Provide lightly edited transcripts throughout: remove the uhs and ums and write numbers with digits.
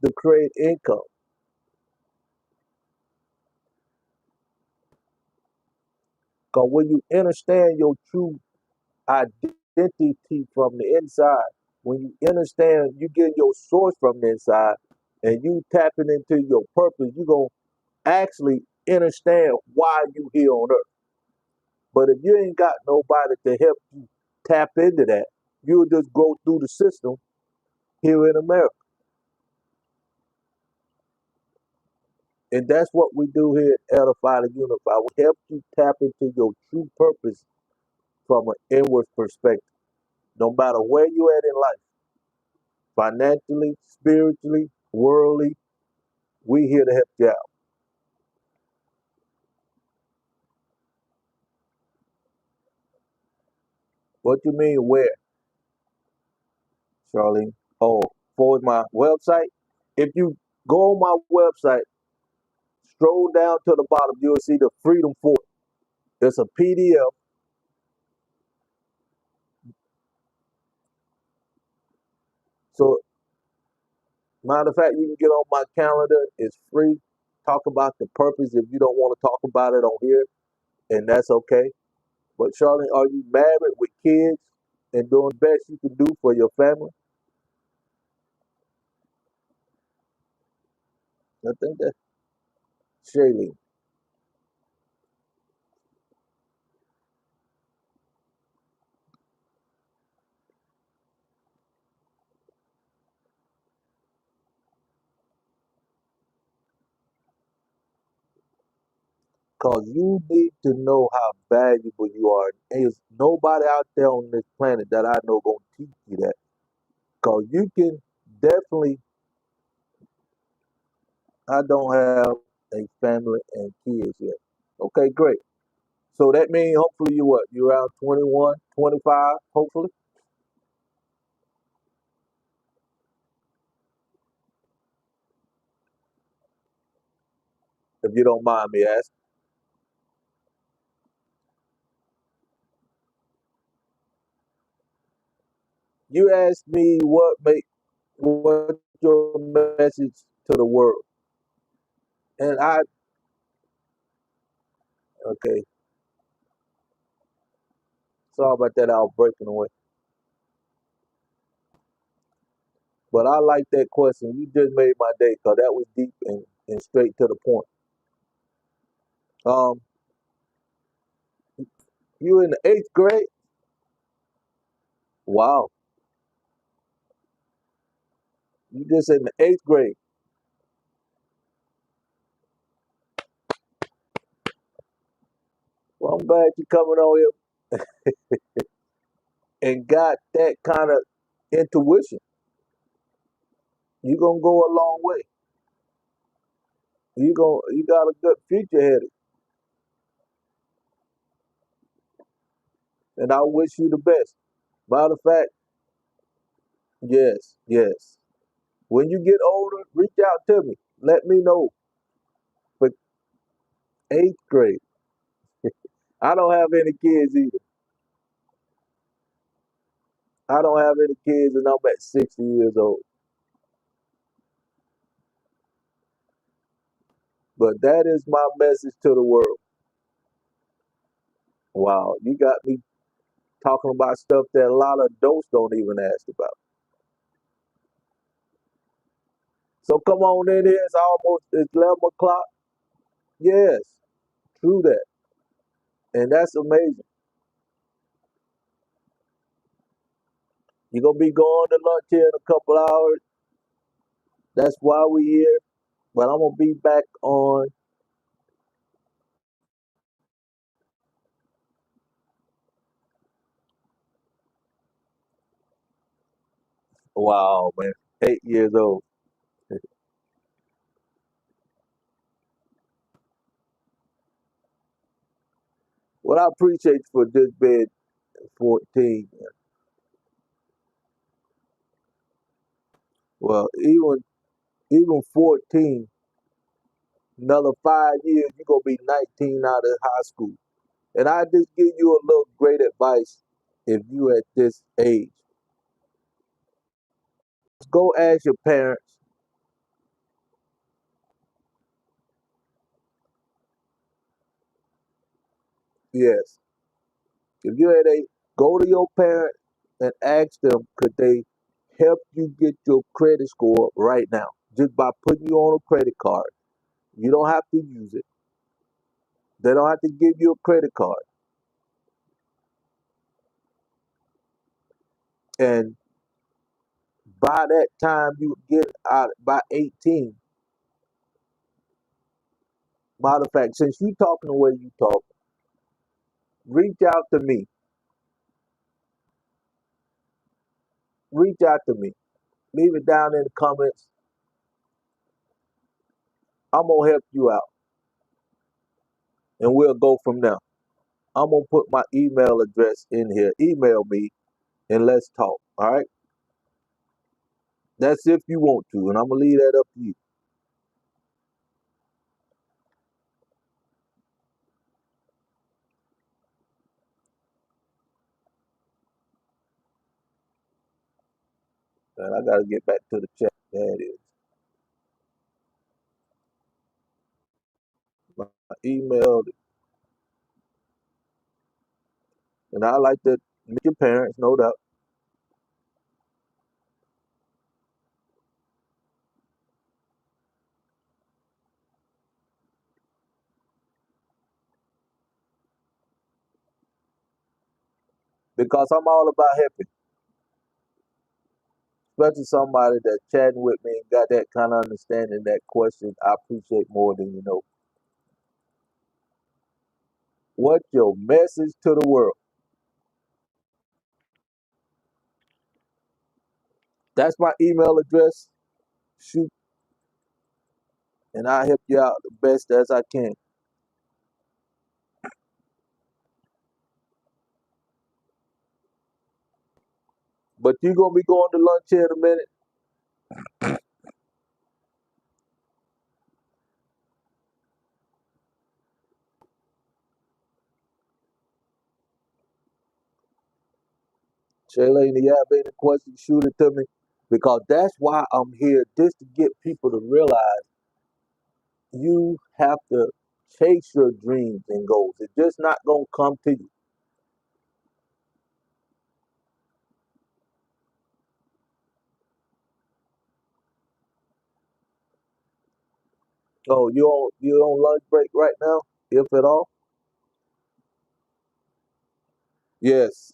to create income. Because when you understand your true identity from the inside, when you understand you get your source from the inside and you tapping into your purpose, you're going to actually understand why you here on earth. But if you ain't got nobody to help you tap into that, you'll just go through the system here in America. And that's what we do here at Edify to Unify. We help you tap into your true purpose from an inward perspective, no matter where you're at in life, financially, spiritually, worldly, we here to help you out. What you mean where, Charlene? Oh, forward my website. If you go on my website, scroll down to the bottom, you'll see the Freedom Force. It's a PDF. So, matter of fact, you can get on my calendar. It's free. Talk about the purpose if you don't want to talk about it on here, and that's okay. But Charlene, are you married with kids and doing the best you can do for your family? I think that's Shailene. Because you need to know how valuable you are. There's nobody out there on this planet that I know going to teach you that. Because you can definitely, I don't have a family and kids yet. Okay, great. So that means hopefully you what? You're around 21, 25, hopefully, if you don't mind me asking. You asked me what your message to the world. And okay, sorry about that, I was breaking away. But I like that question. You just made my day because that was deep and straight to the point. Um, you in the eighth grade? Wow, you just in the eighth grade. Well, I'm glad you coming on here and got that kind of intuition. You're gonna go a long way. You got a good future ahead, and I wish you the best. Matter of fact, yes, yes. When you get older, reach out to me. Let me know. For eighth grade, I don't have any kids either. I don't have any kids, and I'm at 60 years old. But that is my message to the world. Wow, you got me talking about stuff that a lot of adults don't even ask about. So come on in here. It's 11 o'clock. Yes, true that. And that's amazing. You're going to be going to lunch here in a couple hours. That's why we're here. But I'm going to be back on. Wow, man. 8 years old. Well, I appreciate you for just being 14. Well, even 14, another 5 years, you're going to be 19 out of high school. And I just give you a little great advice if you at this age. Go ask your parents Yes. If you're at a, go to your parent and ask them, could they help you get your credit score right now? Just by putting you on a credit card. You don't have to use it. They don't have to give you a credit card. And by that time you get out by 18. Matter of fact, since you talking the way you talk, reach out to me. Reach out to me. Leave it down in the comments. I'm gonna help you out, and we'll go from there. I'm gonna put my email address in here. Email me and let's talk. All right. That's if you want to, and I'm gonna leave that up to you. And I gotta get back to the chat. There it is. My email, and I like to meet your parents, no doubt, because I'm all about helping, especially somebody that's chatting with me and got that kind of understanding. That question, I appreciate more than you know. What's your message to the world? That's my email address. Shoot, and I'll help you out the best as I can. But you're gonna be going to lunch here in a minute. Shayla, do you have any questions? Shoot it to me. Because that's why I'm here, just to get people to realize you have to chase your dreams and goals. It's just not gonna come to you. Oh, you on lunch break right now, if at all? Yes.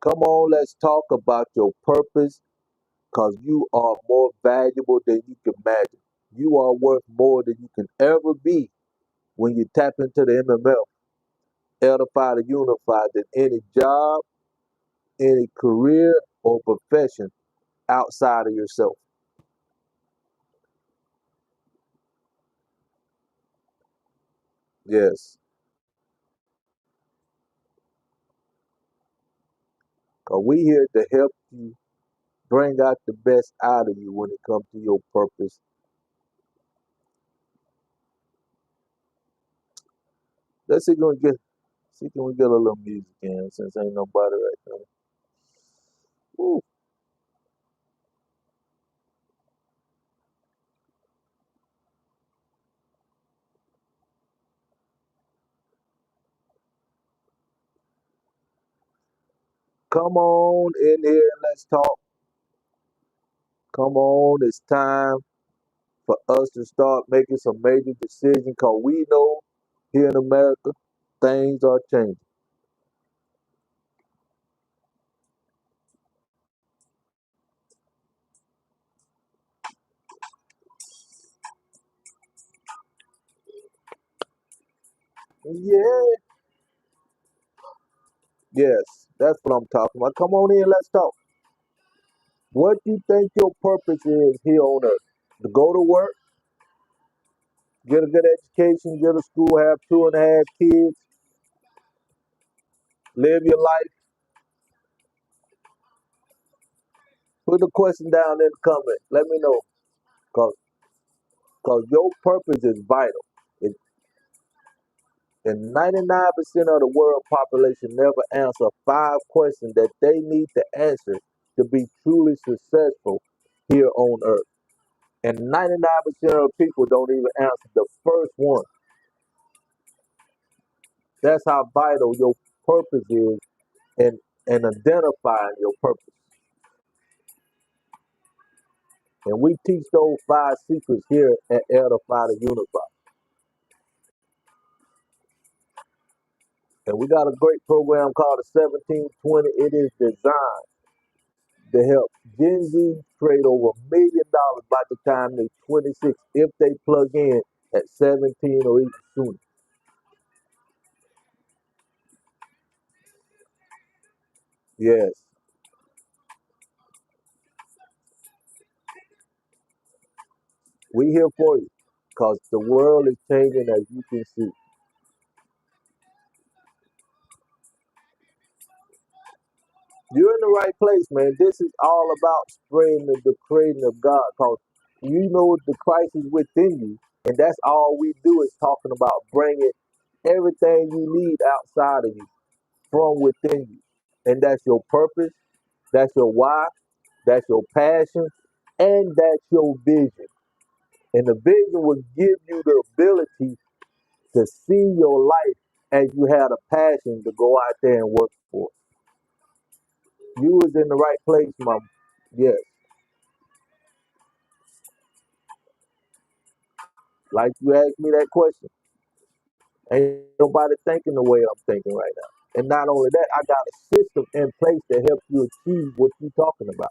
Come on, let's talk about your purpose, because you are more valuable than you can imagine. You are worth more than you can ever be when you tap into the MMF, edify to unify, than any job, any career, or profession outside of yourself. Yes. Because we here to help you bring out the best out of you when it comes to your purpose. Let's see, gonna get see can we get a little music in since ain't nobody right now. Woo. Come on in here and let's talk. Come on, it's time for us to start making some major decisions because we know here in America things are changing. Yeah, yes, that's what I'm talking about. Come on in, let's talk. What do you think your purpose is here on earth? To go to work, get a good education, get a school, have two and a half kids, live your life. Put the question down in the comment. Let me know, cause your purpose is vital. It, And 99% of the world population never answer 5 questions that they need to answer to be truly successful here on earth. And 99% of people don't even answer the first one. That's how vital your purpose is and identifying your purpose. And we teach those 5 secrets here at Edify to Unify. And we got a great program called the 1720. It is designed to help Gen Z trade over $1 million by the time they're 26 if they plug in at 17 or even sooner. Yes, we here for you because the world is changing as you can see. You're in the right place, man. This is all about spreading the creating of God because you know the Christ is within you. And that's all we do is talking about bringing everything you need outside of you from within you. And that's your purpose, that's your why, that's your passion, and that's your vision. And the vision will give you the ability to see your life as you have a passion to go out there and work for. You was in the right place, mom. Yes. Like you asked me that question. Ain't nobody thinking the way I'm thinking right now. And not only that, I got a system in place to help you achieve what you're talking about.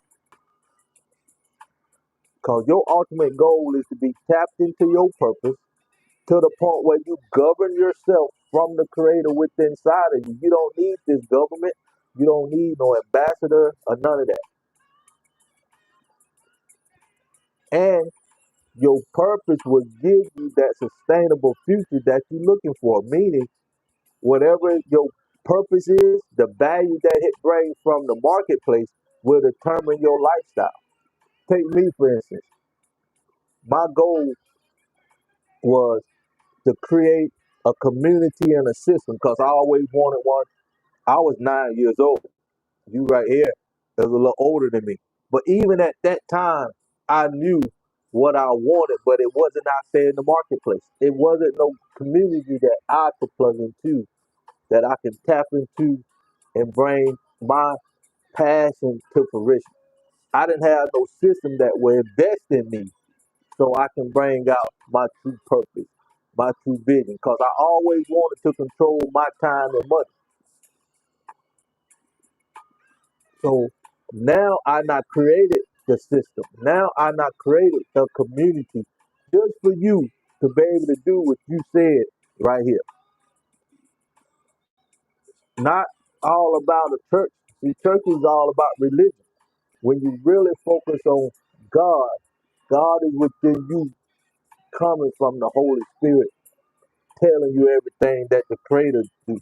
Because your ultimate goal is to be tapped into your purpose to the point where you govern yourself from the creator within inside of you. You don't need this government. You don't need no ambassador or none of that. And your purpose will give you that sustainable future that you're looking for. Meaning, whatever your purpose is, the value that it brings from the marketplace will determine your lifestyle. Take me, for instance. My goal was to create a community and a system because I always wanted one. I was 9 years old. You right here is a little older than me. But even at that time, I knew what I wanted, but it wasn't out there in the marketplace. It wasn't no community that I could plug into, that I can tap into and bring my passion to fruition. I didn't have no system that would invest in me so I can bring out my true purpose, my true vision. Because I always wanted to control my time and money. So now I not created the system. Now I not created the community just for you to be able to do what you said right here. Not all about a church. See, church is all about religion. When you really focus on God, God is within you, coming from the Holy Spirit, telling you everything that the Creator do.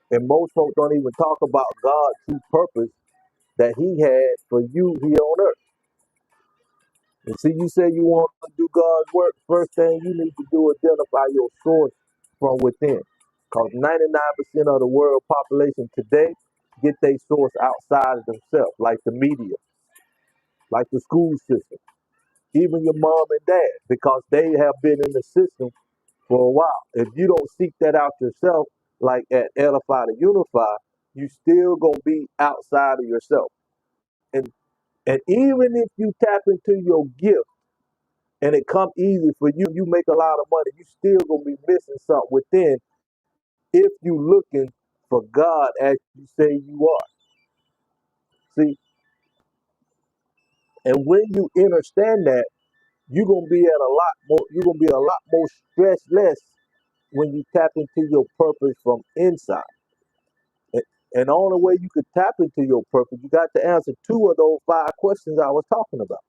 And most folks don't even talk about God's true purpose that He had for you here on earth. And see, you say you want to do God's work. First thing you need to do is identify your source from within. Because 99% of the world population today get their source outside of themselves, like the media, like the school system, even your mom and dad, because they have been in the system for a while. If you don't seek that out yourself, like at Edify to Unify, you still gonna be outside of yourself. And and even if you tap into your gift and it come easy for you, you make a lot of money, you still gonna be missing something within if you looking for God as you say you are. See, and when you understand that, you're gonna be at a lot more, you're gonna be a lot more stressless when you tap into your purpose from inside. And and the only way you could tap into your purpose, you got to answer 2 of those 5 questions I was talking about.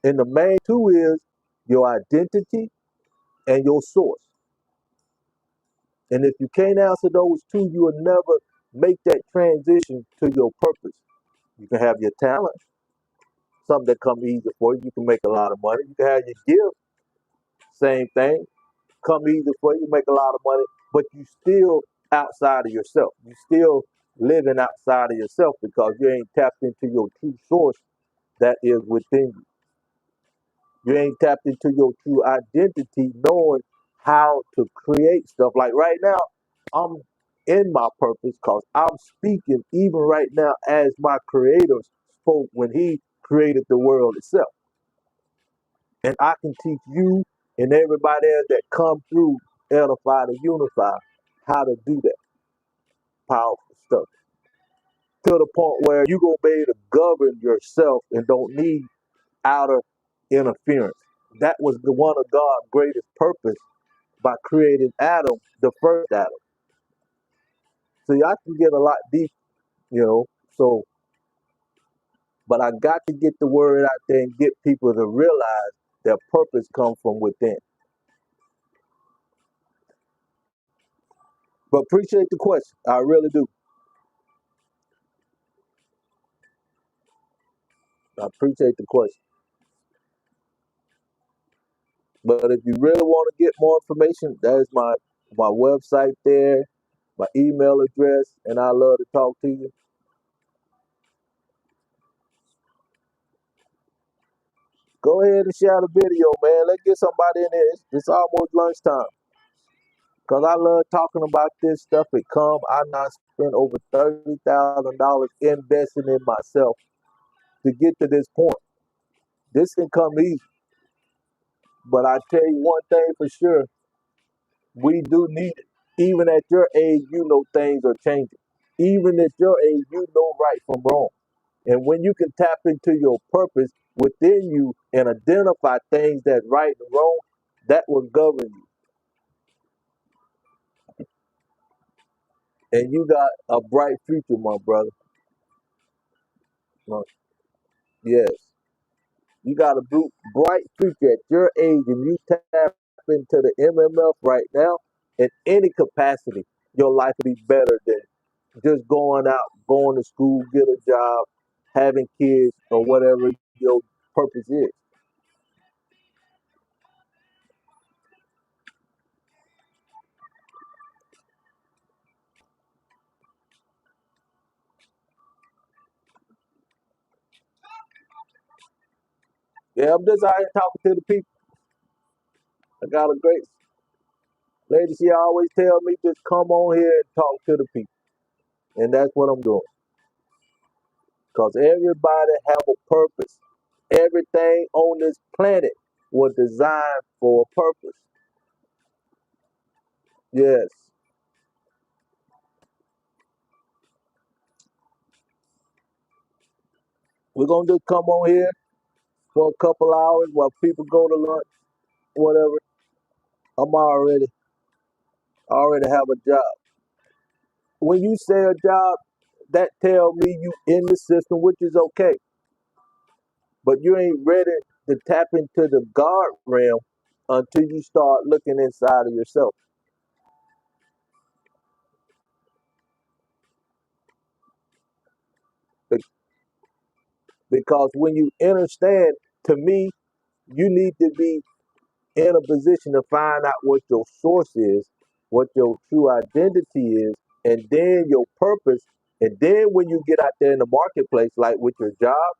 And the main two is your identity and your source. And if you can't answer those two, you will never make that transition to your purpose. You can have your talent, something that comes easy for you. You can make a lot of money. You can have your gift, Same thing. Come easy for you, make a lot of money, but you still outside of yourself. You still living outside of yourself because you ain't tapped into your true source that is within you. You ain't tapped into your true identity, knowing how to create stuff. Like right now, I'm in my purpose because I'm speaking even right now as my creator spoke when he created the world itself. And I can teach you and everybody else that come through edify to unify how to do that powerful stuff to the point where you gonna be able to govern yourself and don't need outer interference. That was the one of God's greatest purpose by creating Adam, the first Adam. So I can get a lot deep, you know. So, but I got to get the word out there and get people to realize their purpose comes from within. But appreciate the question. I really do. I appreciate the question. But if you really want to get more information, that is my website there, my email address, and I love to talk to you. Go ahead and share the video, man. Let's get somebody in there. It's almost lunchtime. Cause I love talking about this stuff. It come. I not spent over $30,000 investing in myself to get to this point. This can come easy, but I tell you one thing for sure: we do need it. Even at your age, you know things are changing. Even at your age, you know right from wrong. And when you can tap into your purpose within you and identify things that right and wrong, that will govern you. And you got a bright future, my brother. Yes. You got a bright future at your age, and you tap into the MMF right now in any capacity. Your life will be better than just going out, going to school, get a job, having kids, or whatever your purpose is. Yeah, I'm just out here talking to the people. I got a great lady. She always tell me just come on here and talk to the people, and that's what I'm doing. Cause everybody have a purpose. Everything on this planet was designed for a purpose. Yes. We're gonna just come on here for a couple hours while people go to lunch, whatever. I'm already have a job. When you say a job, that tell me you in the system, which is okay. But you ain't ready to tap into the God realm until you start looking inside of yourself. Because when you understand, to me, you need to be in a position to find out what your source is, what your true identity is, and then your purpose. And then when you get out there in the marketplace, like with your job,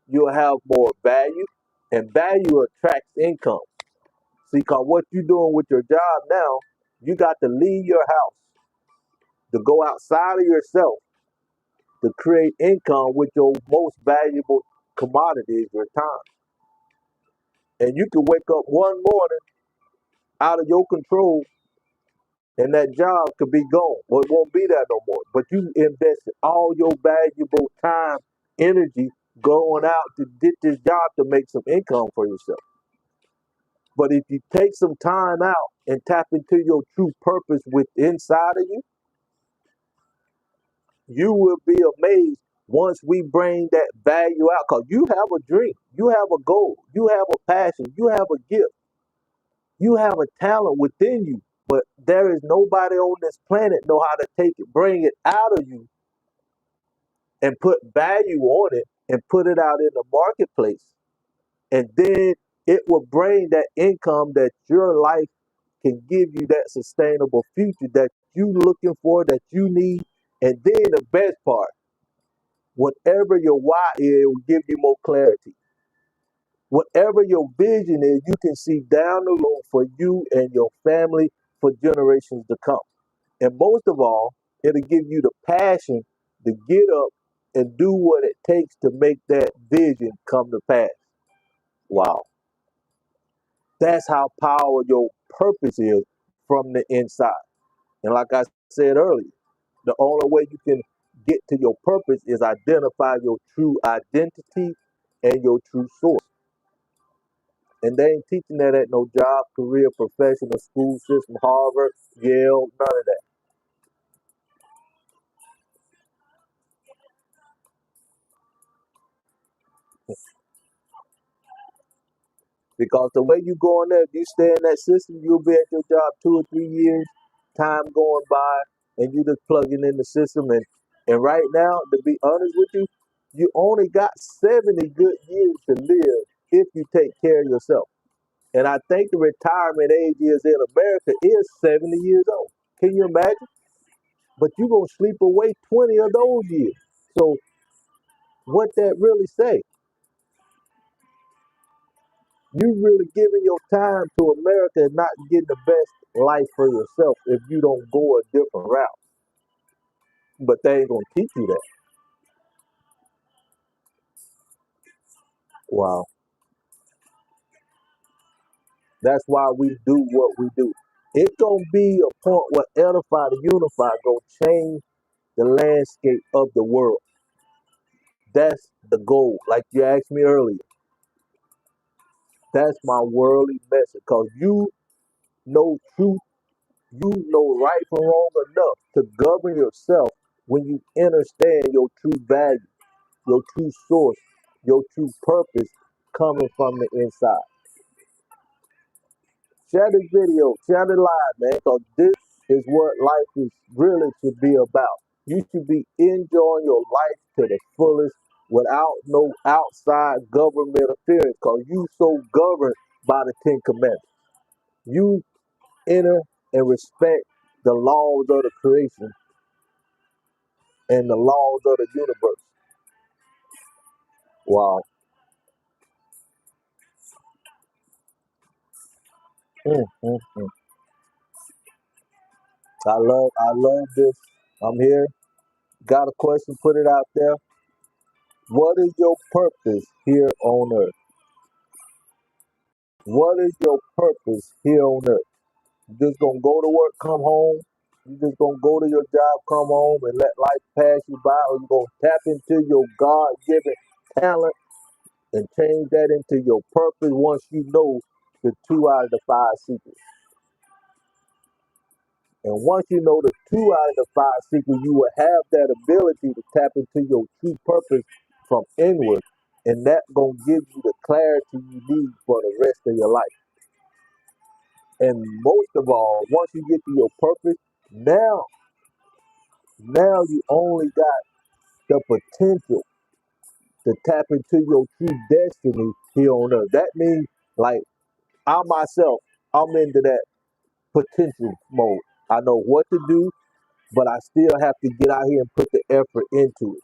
you'll have more value, and value attracts income. See, because what you're doing with your job now, you got to leave your house to go outside of yourself to create income with your most valuable commodity is your time. And you can wake up one morning out of your control and that job could be gone or it won't be there no more. But you invested all your valuable time, energy going out to get this job to make some income for yourself. But if you take some time out and tap into your true purpose with inside of you, you will be amazed once we bring that value out. Because you have a dream, you have a goal, you have a passion, you have a gift, you have a talent within you. But there is nobody on this planet know how to take it, bring it out of you and put value on it and put it out in the marketplace. And then It will bring that income that your life can give you, that sustainable future that you looking for, that you need. And then the best part, whatever your why is, it will give you more clarity. Whatever your vision is, you can see down the road for you and your family for generations to come. And most of all, it'll give you the passion to get up and do what it takes to make that vision come to pass. Wow. That's how powerful your purpose is from the inside. And like I said earlier, the only way you can get to your purpose is identify your true identity and your true source. And they ain't teaching that at no job, career, professional, school system, Harvard, Yale, none of that. Because the way you go in there, if you stay in that system, you'll be at your job 2 or 3 years, time going by, and you just plugging in the system. And right now, to be honest with you, you only got 70 good years to live if you take care of yourself. And I think the retirement age is in America is 70 years old. Can you imagine? But you're going to sleep away 20 of those years. So what that really say? You really giving your time to America and not getting the best life for yourself if you don't go a different route. But they ain't gonna teach you that. Wow. That's why we do what we do. It's gonna be a point where edify to unify gonna change the landscape of the world. That's the goal. Like you asked me earlier. That's my worldly message. Cause you know truth, you know right from wrong enough to govern yourself when you understand your true value, your true source, your true purpose coming from the inside. Share this video, share it live, man, because this is what life is really to be about. You should be enjoying your life to the fullest without no outside government interference, because you so governed by the Ten Commandments. You enter and respect the laws of the creation and the laws of the universe. Wow. Mm, mm, mm. I love this. I'm here. Got a question? Put it out there. What is your purpose here on earth? What is your purpose here on earth? You just gonna go to work, come home. You just gonna go to your job, come home, and let life pass you by, or you gonna tap into your God-given talent and change that into your purpose once you know the 2 out of the 5 secrets. And once you know the 2 out of the 5 secrets, you will have that ability to tap into your true purpose from inward. And that gonna give you the clarity you need for the rest of your life. And most of all, once you get to your purpose, now you only got the potential to tap into your true destiny here on earth. That means like I myself, I'm into that potential mode. I know what to do, but I still have to get out here and put the effort into it.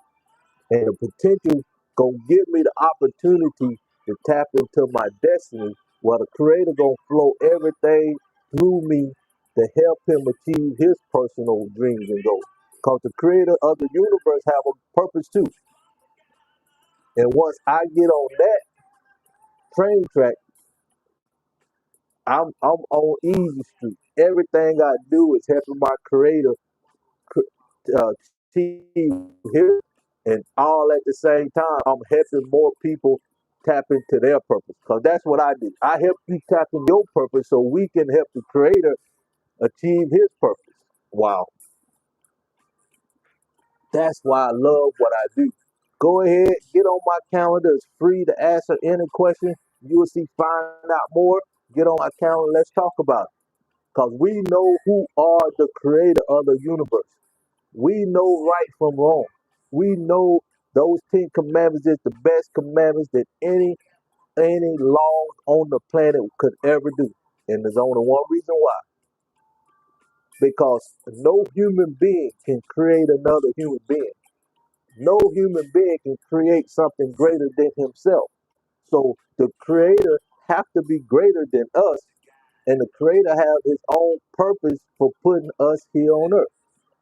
And the potential gonna give me the opportunity to tap into my destiny where the creator gonna flow everything through me to help him achieve his personal dreams and goals. Because the creator of the universe have a purpose too. And once I get on that train track, I'm on easy street. Everything I do is helping my creator uh, achieve his, and all at the same time, I'm helping more people tap into their purpose. Because that's what I do. I help you tap into your purpose so we can help the creator achieve his purpose. Wow. That's why I love what I do. Go ahead, get on my calendar. It's free to answer any question. You will see find out more. Get on my calendar. Let's talk about it. Because we know who are the creator of the universe. We know right from wrong. We know those 10 commandments is the best commandments that any any laws on the planet could ever do. And there's only one reason why. Because no human being can create another human being. No human being can create something greater than himself. So the creator have to be greater than us, and the creator have his own purpose for putting us here on earth.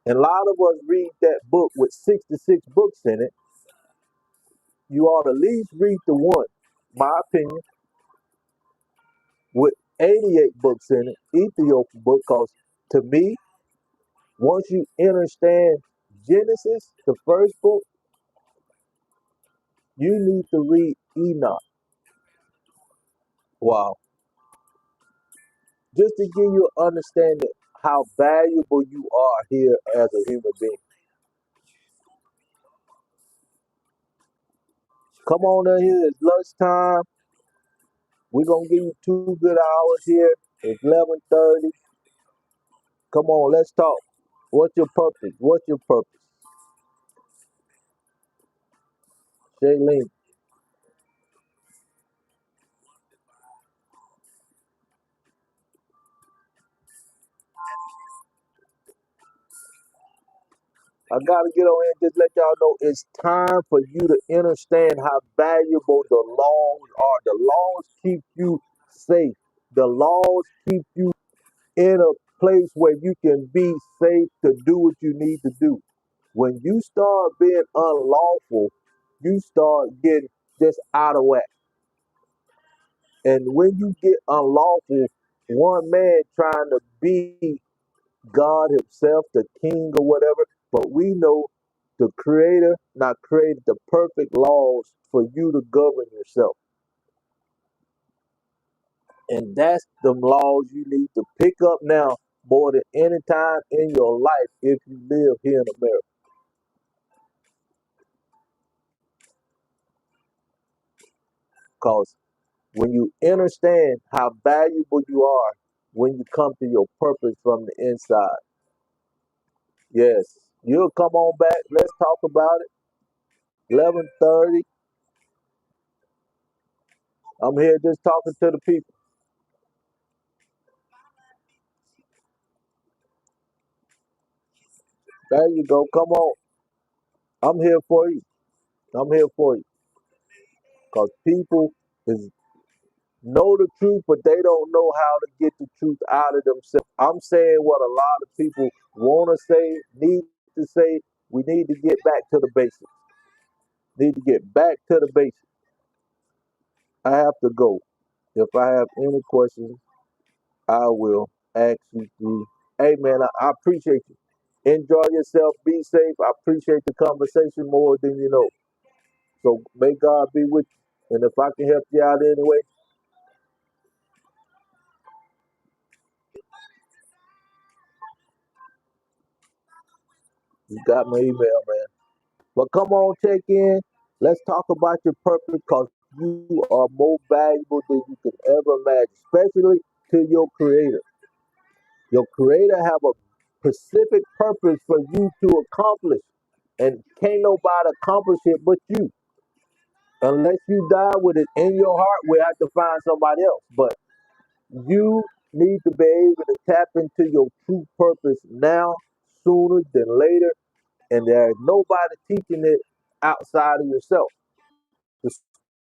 And a lot of us read that book with 66 books in it. You ought to at least read the one, my opinion, with 88 books in it, Ethiopian book, because to me, once you understand Genesis, the first book, you need to read Enoch. Wow. Just to give you an understanding how valuable you are here as a human being. Come on in here, it's lunchtime. We're gonna give you 2 good hours here. It's 11:30. Come on, let's talk. What's your purpose? What's your purpose? Shailene, I gotta get on here and just let y'all know it's time for you to understand how valuable the laws are. The laws keep you safe. The laws keep you in a place where you can be safe to do what you need to do. When you start being unlawful, you start getting just out of whack. And when you get unlawful, one man trying to be God himself, the king or whatever, but we know the creator not created the perfect laws for you to govern yourself. And that's the laws you need to pick up now more than any time in your life if you live here in America. Because when you understand how valuable you are when you come to your purpose from the inside, yes, you'll come on back. Let's talk about it. 11:30. I'm here just talking to the people. There you go. Come on. I'm here for you. I'm here for you. Because people is know the truth, but they don't know how to get the truth out of themselves. I'm saying what a lot of people want to say, need to say. We need to get back to the basics. Need to get back to the basics. I have to go. If I have any questions, I will ask you through. Hey man, I appreciate you. Enjoy yourself. Be safe. I appreciate the conversation more than you know. So may God be with you. And if I can help you out anyway, you got my email, man. But come on, check in. Let's talk about your purpose because you are more valuable than you can ever imagine, especially to your creator. Your creator have a specific purpose for you to accomplish. And can't nobody accomplish it but you. Unless you die with it in your heart, we have to find somebody else. But you need to be able to tap into your true purpose now, sooner than later. And there's nobody teaching it outside of yourself. The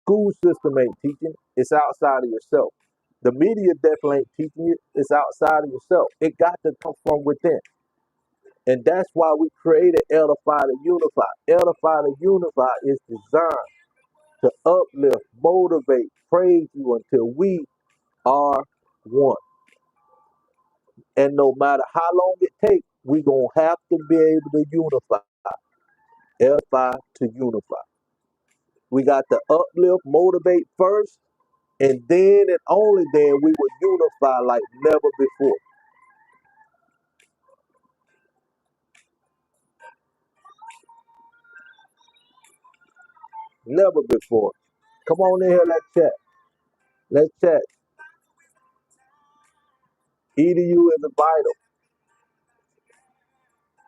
school system ain't teaching, it's outside of yourself. The media definitely ain't teaching you, it's outside of yourself. It got to come from within. And that's why we created Edify to Unify. Edify to Unify is designed to uplift, motivate, praise you until we are one. And no matter how long it takes, we're going to have to be able to unify, edify to unify. We got to uplift, motivate first, and then and only then we will unify like never before. Never before. Come on in here, let's chat. Let's chat. EDU is vital.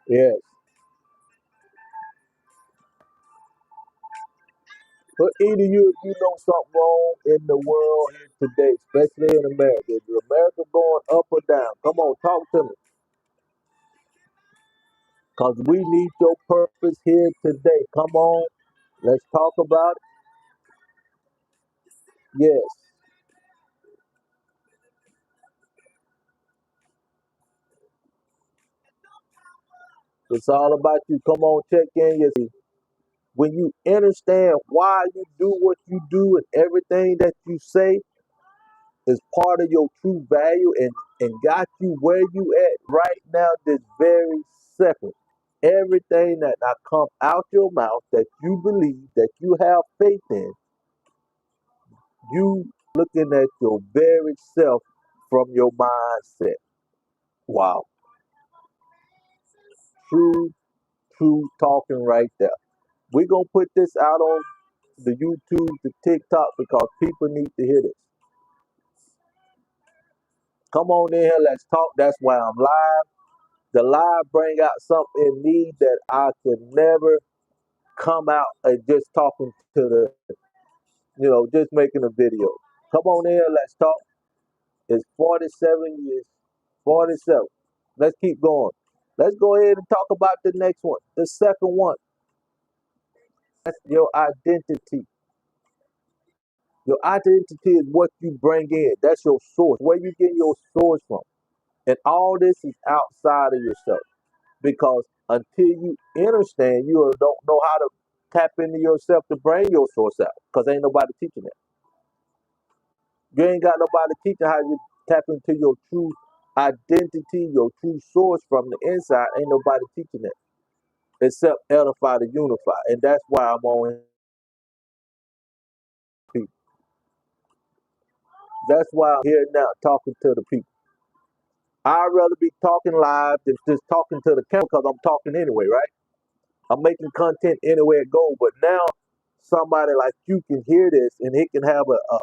Yes. But either you know something wrong in the world here today, especially in America. Is America going up or down? Come on, talk to me. Because we need your purpose here today. Come on, let's talk about it. Yes, it's all about you. Come on, check in. Yes, when you understand why you do what you do and everything that you say is part of your true value and got you where you at right now, this very second. Everything that now come out your mouth that you believe, that you have faith in, you looking at your very self from your mindset. Wow. True, true talking right there. We're gonna put this out on the YouTube, the TikTok, because people need to hear this. Come on in here, let's talk. That's why I'm live. The live bring out something in me that I could never come out and just talking to just making a video. Come on in, let's talk. It's 47 years, 47. Let's keep going. Let's go ahead and talk about the next one. The second one, that's your identity. Your identity is what you bring in. That's your source. Where you get your source from. And all this is outside of yourself. Because until you understand, you don't know how to tap into yourself to bring your source out. Because ain't nobody teaching that. You ain't got nobody teaching how you tap into your true identity, your true source from the inside. Ain't nobody teaching that except edify to unify. And that's why I'm on people. That's why I'm here now talking to the people. I'd rather be talking live than just talking to the camera because I'm talking anyway, right? I'm making content anywhere it goes. But now somebody like you can hear this and it can have a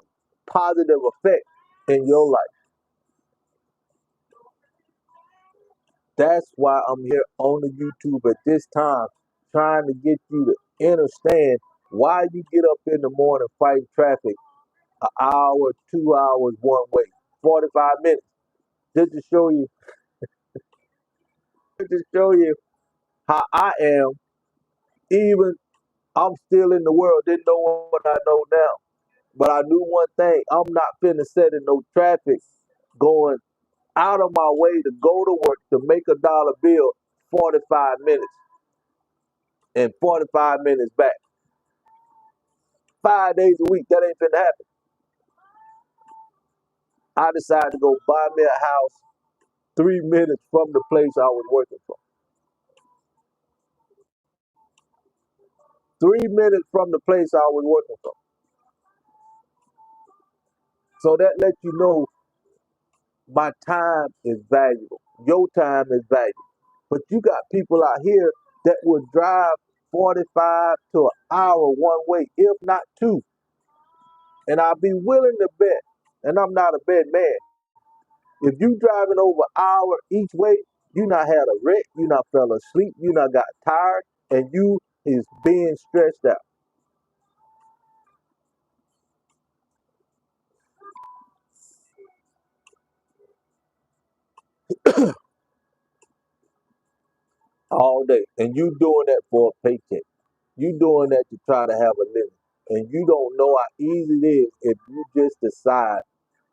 positive effect in your life. That's why I'm here on the YouTube at this time, trying to get you to understand why you get up in the morning fighting traffic an hour, 2 hours one way, 45 minutes, just to show you, just to show you how I am. Even I'm still in the world, didn't know what I know now. But I knew one thing, I'm not finna set in no traffic going out of my way to go to work to make a dollar bill 45 minutes and 45 minutes back. 5 days a week, that ain't finna happen. I decided to go buy me a house 3 minutes from the place I was working from. 3 minutes from the place I was working from. So that lets you know my time is valuable. Your time is valuable. But you got people out here that will drive 45 to an hour one way, if not two. And I'll be willing to bet, and I'm not a bad man, if you driving over an hour each way, you not had a wreck, you not fell asleep, you not got tired, and you is being stressed out all day. And you doing that for a paycheck. You doing that to try to have a living. And you don't know how easy it is if you just decide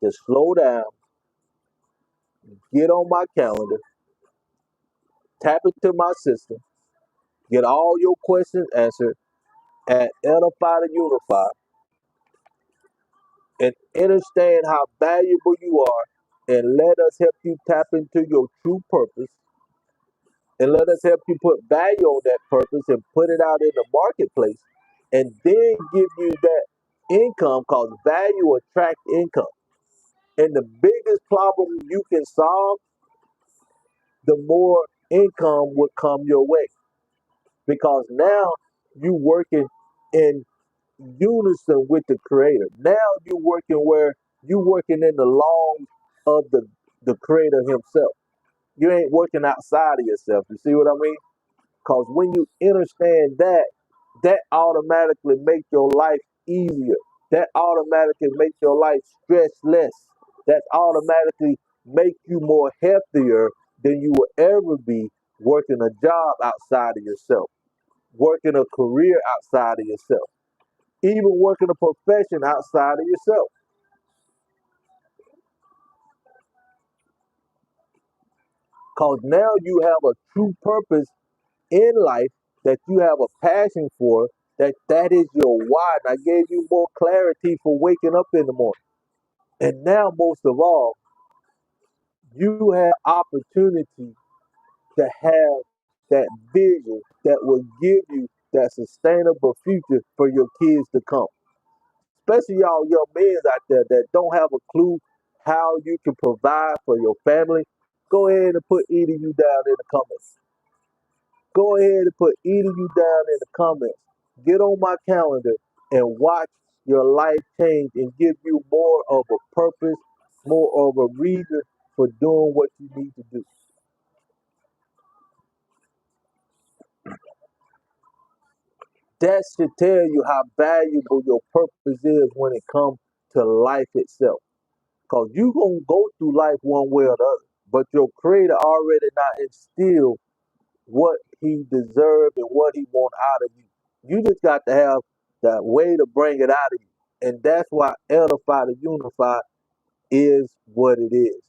to slow down, get on my calendar, tap into my system, get all your questions answered at Edify to Unify, and understand how valuable you are, and let us help you tap into your true purpose, and let us help you put value on that purpose and put it out in the marketplace, and then give you that income, because value attracts income. And the biggest problem you can solve, the more income will come your way, because now you working in unison with the creator. Now you working where you working in the laws of the creator himself. You ain't working outside of yourself. You see what I mean? Because when you understand that, that automatically make your life easier. That automatically makes your life stress less. That automatically make you more healthier than you will ever be working a job outside of yourself, working a career outside of yourself, even working a profession outside of yourself. Because now you have a true purpose in life that you have a passion for, that is your why. And I gave you more clarity for waking up in the morning. And now, most of all, you have opportunity to have that vision that will give you that sustainable future for your kids to come. Especially y'all young men out there that don't have a clue how you can provide for your family. Go ahead and put EDU down in the comments. Go ahead and put EDU down in the comments. Get on my calendar and watch your life change and give you more of a purpose, more of a reason for doing what you need to do. That should tell you how valuable your purpose is when it comes to life itself. Because you're going to go through life one way or the other. But your creator already not instilled what he deserved and what he want out of you. You just got to have that way to bring it out of you. And that's why edify to unify is what it is.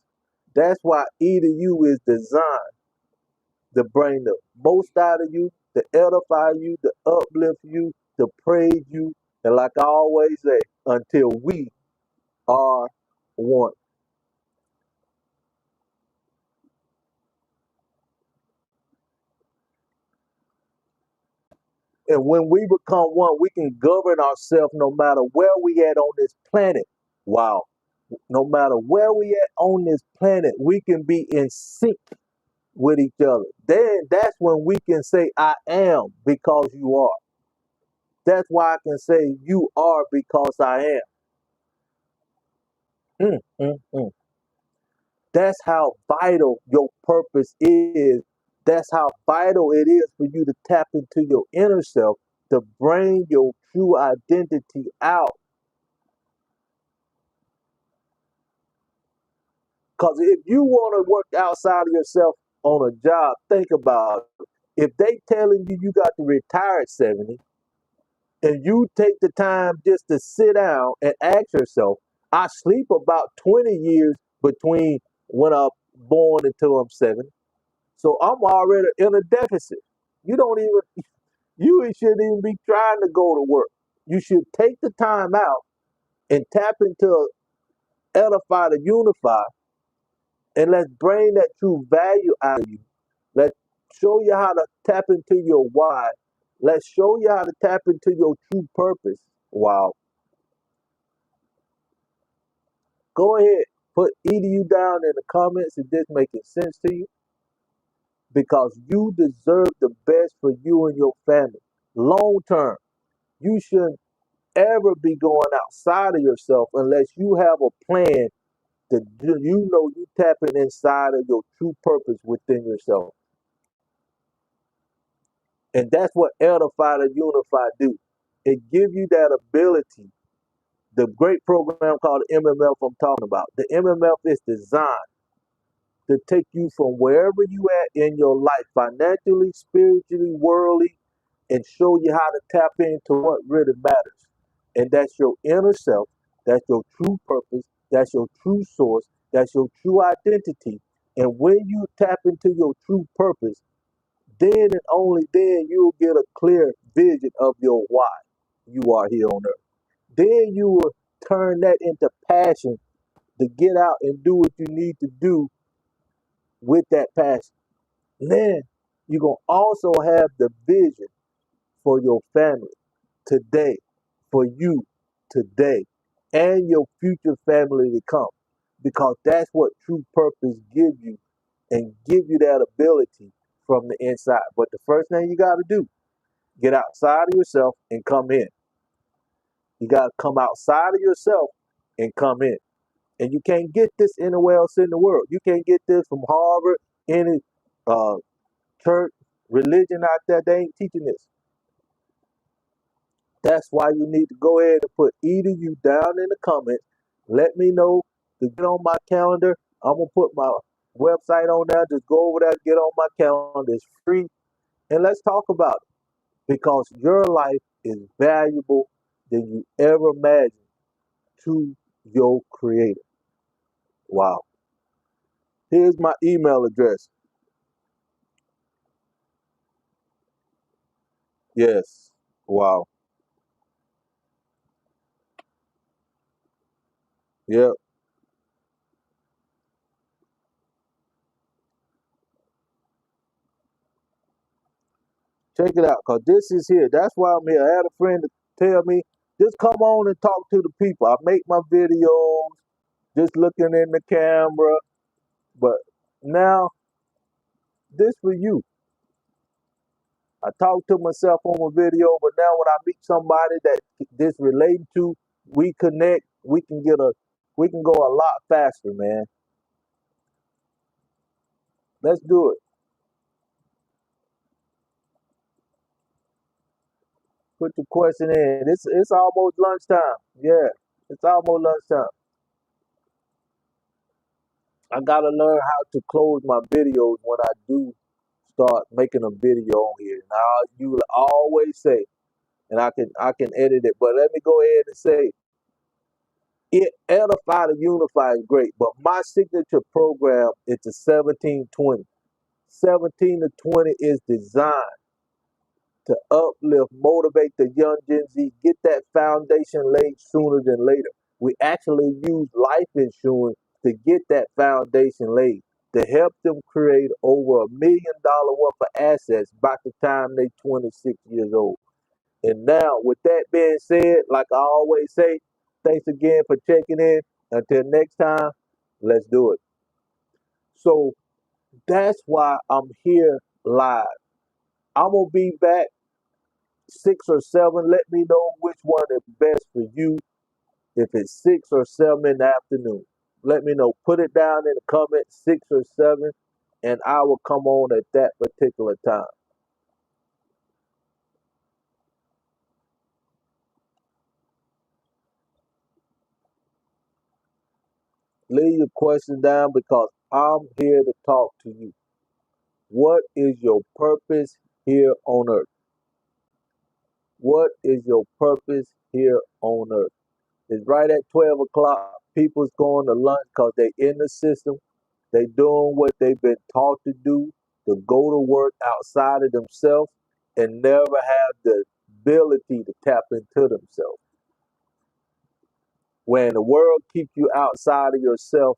That's why either you is designed to bring the most out of you, to edify you, to uplift you, to praise you. And like I always say, until we are one. And when we become one, we can govern ourselves no matter where we at on this planet. Wow. No matter where we at on this planet, we can be in sync with each other. Then that's when we can say, I am because you are. That's why I can say, you are because I am. Mm, mm, mm. That's how vital your purpose is. That's how vital it is for you to tap into your inner self to bring your true identity out. Because if you want to work outside of yourself on a job, think about it. If they telling you you got to retire at 70 and you take the time just to sit down and ask yourself, I sleep about 20 years between when I'm born until I'm 70. So I'm already in a deficit. You don't even, you shouldn't even be trying to go to work. You should take the time out and tap into edify to unify, and let's bring that true value out of you. Let's show you how to tap into your why. Let's show you how to tap into your true purpose. Wow. Go ahead, put EDU down in the comments if this making sense to you, because you deserve the best for you and your family. Long term, you shouldn't ever be going outside of yourself unless you have a plan to do, you tapping inside of your true purpose within yourself. And that's what edify to unify do. It gives you that ability. The great program called MMF I'm talking about. The MMF is designed to take you from wherever you at in your life, financially, spiritually, worldly, and show you how to tap into what really matters. And that's your inner self, that's your true purpose, that's your true source, that's your true identity. And when you tap into your true purpose, then and only then you'll get a clear vision of your why you are here on earth. Then you will turn that into passion to get out and do what you need to do with that passion. Then you're going to also have the vision for your family today, for you today, and your future family to come. Because that's what true purpose gives you, and give you that ability from the inside. But the first thing you got to do, get outside of yourself and come in. You got to come outside of yourself and come in. And you can't get this anywhere else in the world. You can't get this from Harvard, any uh, church, religion out there. They ain't teaching this. That's why you need to go ahead and put EDU down in the comments. Let me know to get on my calendar. I'm gonna put my website on there. Just go over there, get on my calendar. It's free, and let's talk about it because your life is valuable than you ever imagined to your creator. Wow. Here's my email address. Yes. Wow. Yep. Check it out, cause this is here. That's why I'm here. I had a friend to tell me, just come on and talk to the people. I make my videos, just looking in the camera. But now this for you. I talk to myself on a video, but now when I meet somebody that this relating to, we connect. We can go a lot faster, man. Let's do it. Put the question in. It's almost lunchtime. Yeah, it's almost lunchtime. I gotta learn how to close my videos when I do start making a video on here. Now you will always say, and I can edit it, but let me go ahead and say it edify to unify is great, but my signature program is the 1720. 17 to 20 is designed to uplift, motivate the young Gen Z, get that foundation laid sooner than later. We actually use life insurance to get that foundation laid to help them create over $1 million worth of assets by the time they 26 years old. And now, with that being said, like I always say, thanks again for checking in. Until next time, let's do it. So that's why I'm here live. I'm gonna be back 6 or 7. Let me know which one is best for you. If it's 6 or 7 in the afternoon, let me know. Put it down in the comments, 6 or 7, and I will come on at that particular time. Leave your question down because I'm here to talk to you. What is your purpose here on earth? What is your purpose here on earth? It's right at 12 o'clock. People's going to lunch because they in the system. They doing what they've been taught to do, to go to work outside of themselves and never have the ability to tap into themselves. When the world keeps you outside of yourself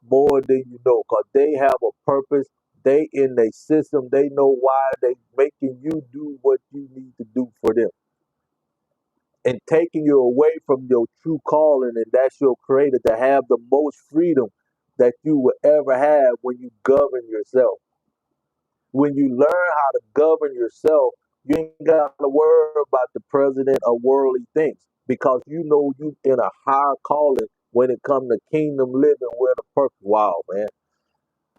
more than you know, because they have a purpose, they in their system, they know why they making you do what you need to do for them. And taking you away from your true calling, and that's your creator, to have the most freedom that you will ever have when you govern yourself. When you learn how to govern yourself, you ain't got to worry about the president or worldly things because you know you in a higher calling when it comes to kingdom living with a purpose. Wow, man.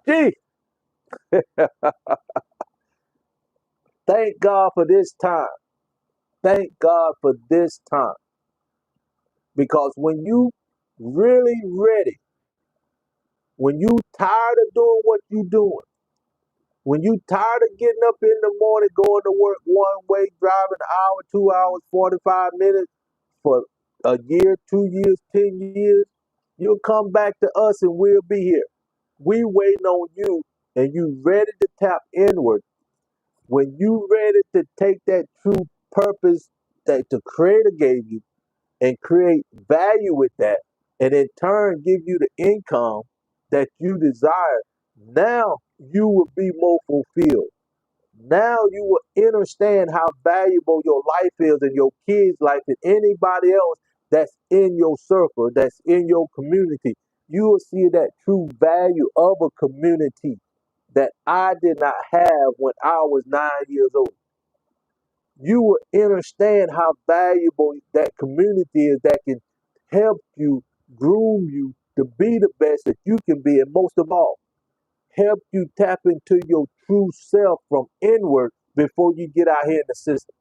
Gee, thank God for this time. Thank God for this time. Because when you really ready, when you tired of doing what you doing, when you tired of getting up in the morning, going to work one way, driving an hour, 2 hours, 45 minutes for a year, 2 years, 10 years, you'll come back to us and we'll be here. We waiting on you and you ready to tap inward. When you ready to take that true purpose that the creator gave you and create value with that, and in turn give you the income that you desire, now you will be more fulfilled. Now you will understand how valuable your life is and your kids' life and anybody else that's in your circle, that's in your community. You will see that true value of a community that I did not have when I was 9 years old. You will understand how valuable that community is that can help you, groom you to be the best that you can be. And most of all, help you tap into your true self from inward before you get out here in the system.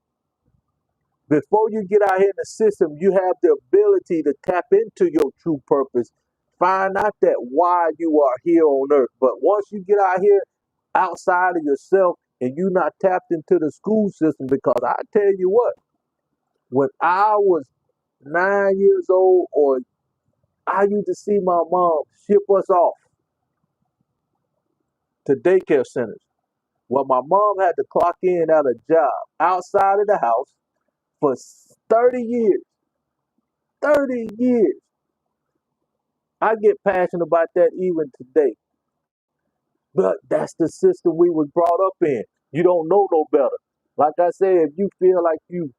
Before you get out here in the system, you have the ability to tap into your true purpose. Find out that why you are here on earth. But once you get out here outside of yourself and you not tapped into the school system, because I tell you what, when I was 9 years old, or I used to see my mom ship us off to daycare centers. Well, my mom had to clock in at a job outside of the house for 30 years. 30 years. I get passionate about that even today. But that's the system we was brought up in. You don't know no better. Like I said, if you feel like you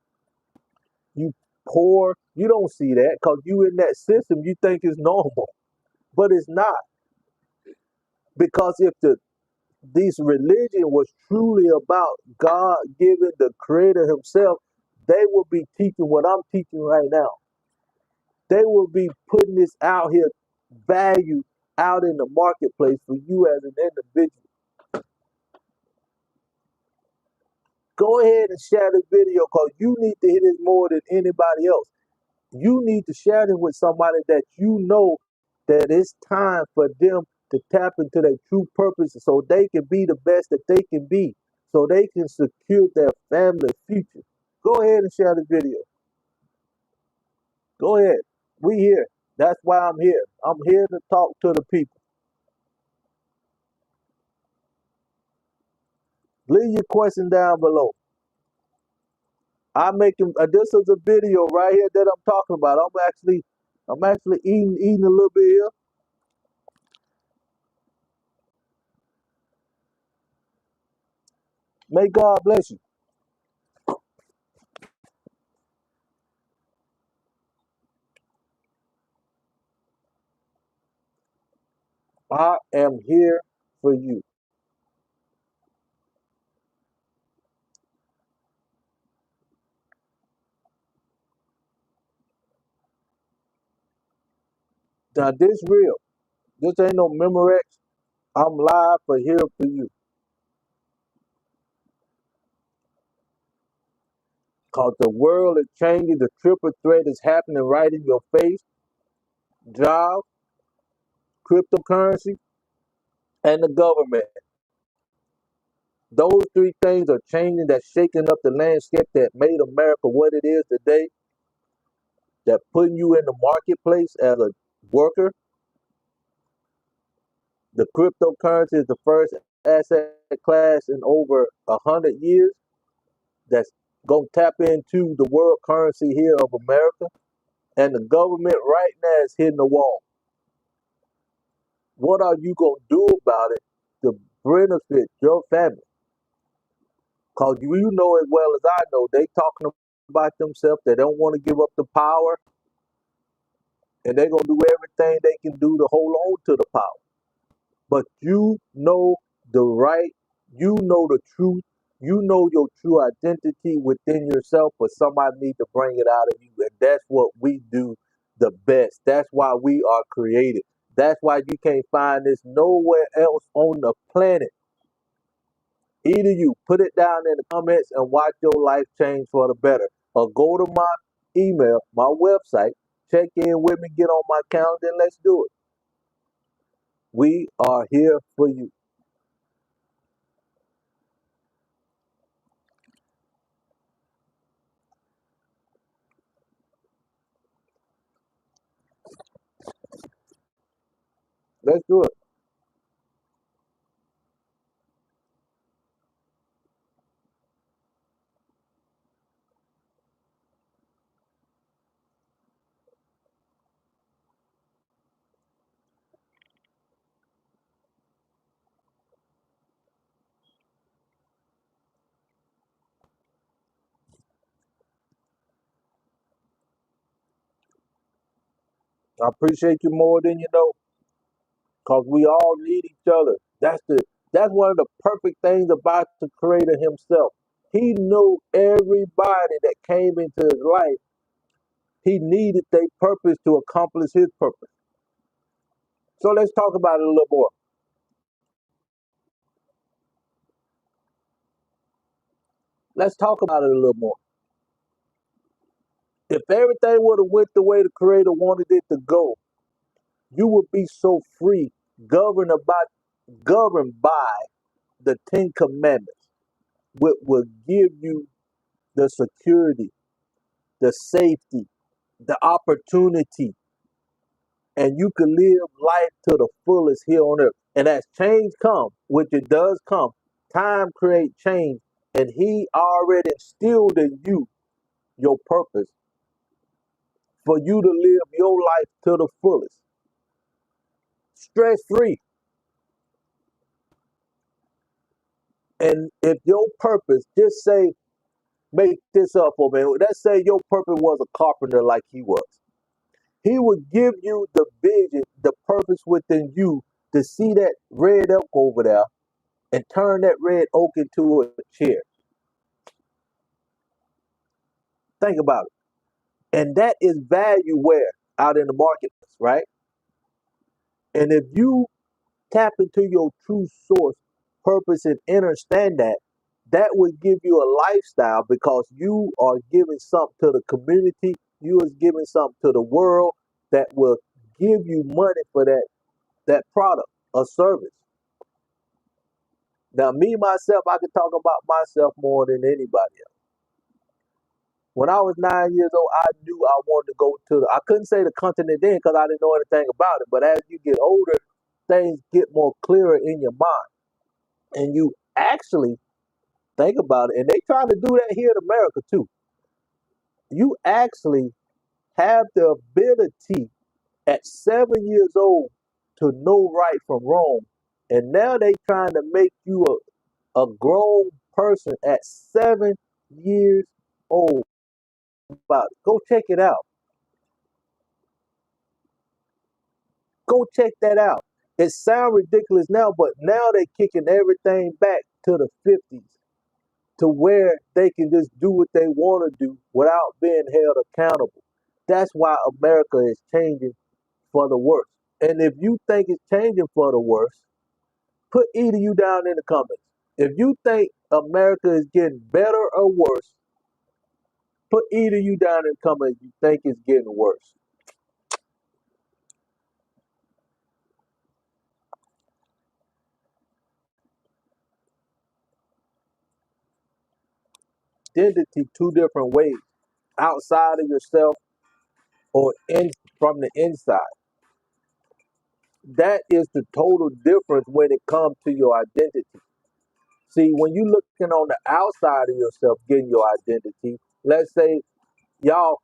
poor, you don't see that because you in that system, you think it's normal. But it's not. Because if this religion was truly about God giving the creator himself, they would be teaching what I'm teaching right now. They will be putting this out here, value out in the marketplace for you as an individual. Go ahead and share the video because you need to hit it more than anybody else. You need to share it with somebody that you know that it's time for them to tap into their true purpose so they can be the best that they can be, so they can secure their family future. Go ahead and share the video. Go ahead. We here. That's why I'm here. I'm here to talk to the people. Leave your question down below. I'm making this is a video right here that I'm talking about. I'm actually eating a little bit here. May God bless you. I am here for you. Now this real. This ain't no Memorex. I'm live for here for you. Cause the world is changing. The triple threat is happening right in your face. Job, cryptocurrency, and the government. Those three things are changing. That's shaking up the landscape that made America what it is today. That putting you in the marketplace as a worker. The cryptocurrency is the first asset class in over 100 years that's gonna tap into the world currency here of America. And the government right now is hitting the wall. What are you gonna do about it to benefit your family? Cause you know as well as I know, they talking about themselves. They don't want to give up the power, and they're gonna do everything they can do to hold on to the power. But you know the right, you know the truth, you know your true identity within yourself, but somebody needs to bring it out of you. And that's what we do the best. That's why we are created. That's why you can't find this nowhere else on the planet. Either you put it down in the comments and watch your life change for the better, or go to my email, my website, check in with me, get on my calendar, and let's do it. We are here for you. Let's do it. I appreciate you more than you know, because we all need each other. That's one of the perfect things about the creator himself. He knew everybody that came into his life, he needed their purpose to accomplish his purpose. So let's talk about it a little more. Let's talk about it a little more. If everything would have went the way the Creator wanted it to go, you would be so free, governed about governed by the Ten Commandments, which will give you the security, the safety, the opportunity, and you can live life to the fullest here on earth. And as change comes, which it does come, time creates change, and He already instilled in you your purpose for you to live your life to the fullest, stress free. And if your purpose, just say, make this up for me. Let's say your purpose was a carpenter like he was. He would give you the vision, the purpose within you to see that red oak over there and turn that red oak into a chair. Think about it. And that is value where? Out in the marketplace, right? And if you tap into your true source, purpose, and understand that, that will give you a lifestyle because you are giving something to the community, you is giving something to the world that will give you money for that product or service. Now, me myself, I can talk about myself more than anybody else. When I was 9 years old, I knew I wanted to go to I couldn't say the continent then because I didn't know anything about it. But as you get older, things get more clearer in your mind. And you actually think about it. And they trying to do that here in America too. You actually have the ability at 7 years old to know right from wrong. And now they trying to make you a grown person at 7 years old. About it. Go check it out. Go check that out. It sounds ridiculous now, but now they kicking everything back to the 50s to where they can just do what they want to do without being held accountable. That's why America is changing for the worse. And if you think it's changing for the worse, put either you down in the comments. If you think America is getting better or worse, put either you down in the comments. You think it's getting worse. Identity two different ways: outside of yourself or in from the inside. That is the total difference when it comes to your identity. See, when you looking on the outside of yourself, getting your identity, let's say y'all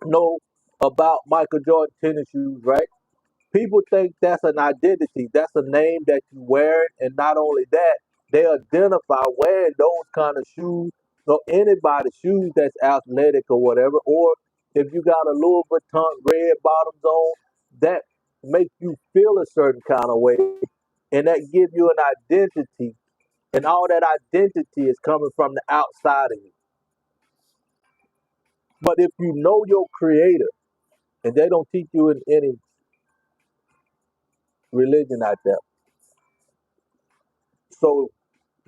know about Michael Jordan tennis shoes, right? People think that's an identity. That's a name that you wear. And not only that, they identify wearing those kind of shoes or anybody's shoes that's athletic or whatever. Or if you got a Louis Vuitton red bottoms on, that makes you feel a certain kind of way. And that gives you an identity. And all that identity is coming from the outside of you. But if you know your creator, and they don't teach you in any religion out there. So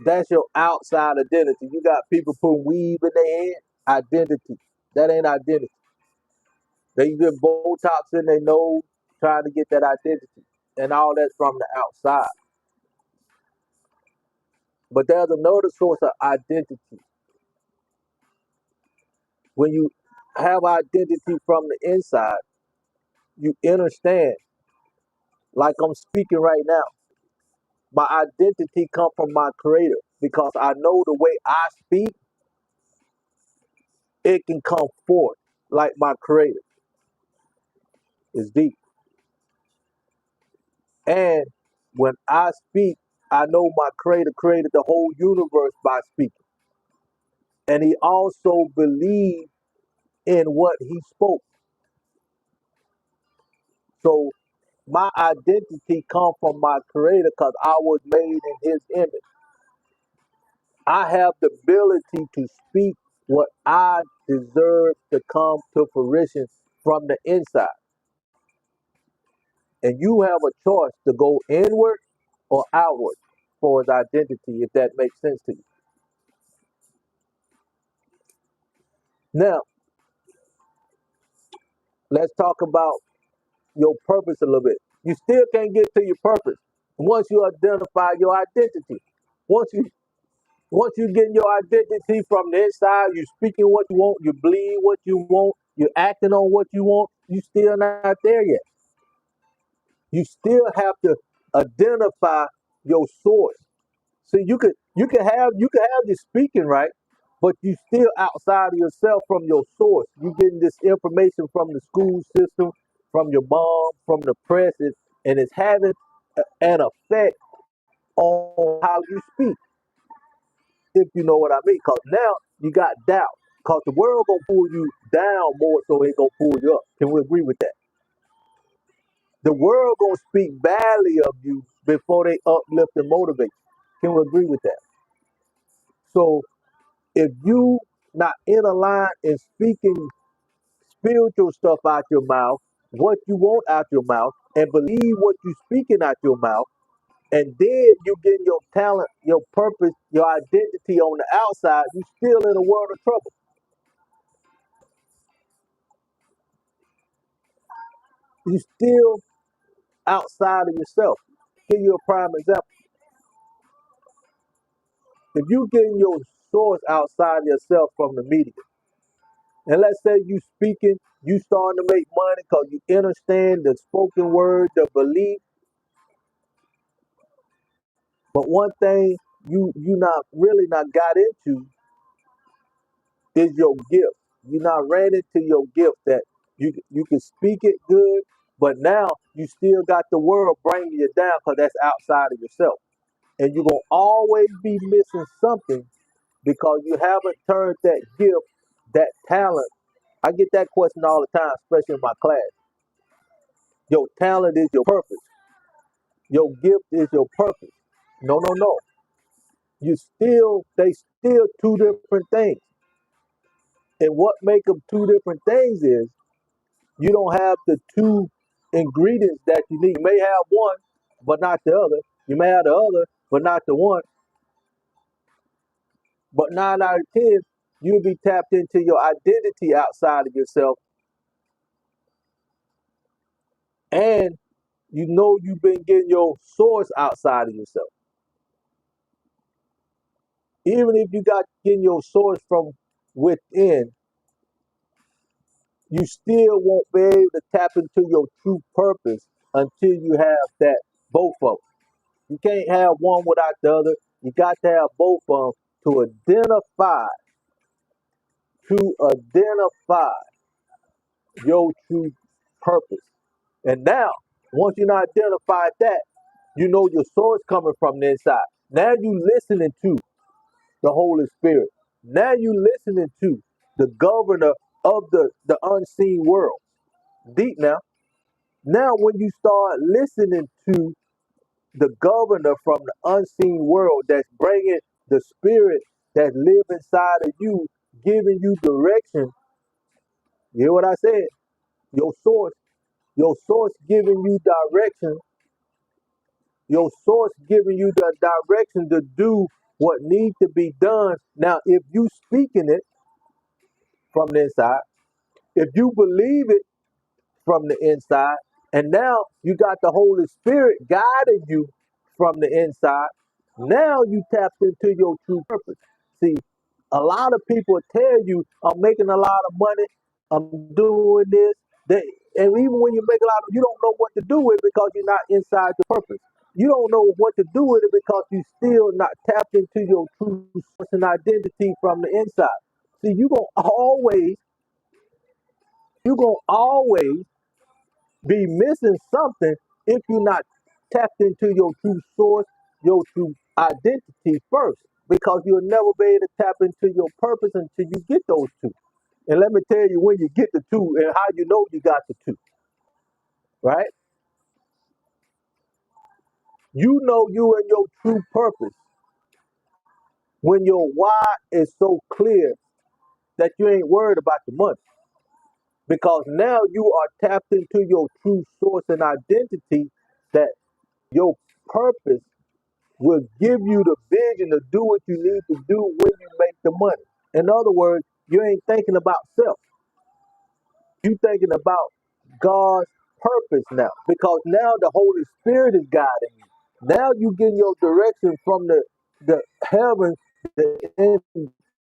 that's your outside identity. You got people putting weave in their head. Identity. That ain't identity. They get Botox in their nose trying to get that identity. And all that's from the outside. But there's another source of identity. When you have identity from the inside, you understand, like I'm speaking right now, my identity comes from my creator because I know the way I speak, it can come forth like my creator is deep. And when I speak, I know my creator created the whole universe by speaking. And he also believed in what he spoke. So my identity comes from my creator because I was made in his image. I have the ability to speak what I deserve to come to fruition from the inside. And you have a choice to go inward or outward for his identity, if that makes sense to you. Now, Let's talk about your purpose a little bit. You still can't get to your purpose once you identify your identity. Once you once you get your identity from the inside, you speaking what you want, you believe what you want, you're acting on what you want. You still not there yet. You still have to identify your source. So you can have your speaking right, but you still outside of yourself from your source. You getting this information from the school system, from your mom, from the press, and it's having an effect on how you speak, if you know what I mean. Cause now you got doubt. Cause the world gonna pull you down more so it gonna pull you up. Can we agree with that? The world gonna speak badly of you before they uplift and motivate you. Can we agree with that? So if you not in a line and speaking spiritual stuff out your mouth, what you want out your mouth, and believe what you speaking out your mouth, and then you get your talent, your purpose, your identity on the outside, you still in a world of trouble. You still outside of yourself. Give you a prime example. If you getting your source outside yourself from the media, and let's say you speaking, you starting to make money because you understand the spoken word, the belief. But one thing you not really not got into is your gift. You not ran into your gift that you can speak it good, but now you still got the world bringing you down because that's outside of yourself, and you're gonna always be missing something because you haven't turned that gift, that talent. I get that question all the time, especially in my class. Your talent is your purpose. Your gift is your purpose. No, no, no. They still two different things. And what make them two different things is you don't have the two ingredients that you need. You may have one, but not the other. You may have the other, but not the one. But 9 out of 10, you'll be tapped into your identity outside of yourself, and you know you've been getting your source outside of yourself. Even if you got getting your source from within, you still won't be able to tap into your true purpose until you have that both of them. You can't have one without the other. You got to have both of them to identify your true purpose. And now, once you identified that, you know your source coming from the inside. Now you listening to the Holy Spirit. Now you listening to the governor of the unseen world. Deep now. Now when you start listening to the governor from the unseen world that's bringing the spirit that live inside of you, giving you direction. You hear what I said? Your source, your source giving you direction, your source giving you the direction to do what needs to be done. Now, if you speaking it from the inside, if you believe it from the inside, and now you got the Holy Spirit guiding you from the inside. Now you tapped into your true purpose. See, a lot of people tell you, I'm making a lot of money, I'm doing this. They, and even when you make a lot of, you don't know what to do with it because you're not inside the purpose. You don't know what to do with it because you still not tapped into your true source and identity from the inside. See, you gonna always be missing something if you're not tapped into your true source, your true identity first, because you'll never be able to tap into your purpose until you get those two. And let me tell you when you get the two and how you know you got the two, right? You know you and your true purpose when your why is so clear that you ain't worried about the money. Because now you are tapped into your true source and identity that your purpose will give you the vision to do what you need to do when you make the money. In other words, you ain't thinking about self. You thinking about God's purpose now, because now the Holy Spirit is guiding you. Now you get your direction from the heaven, the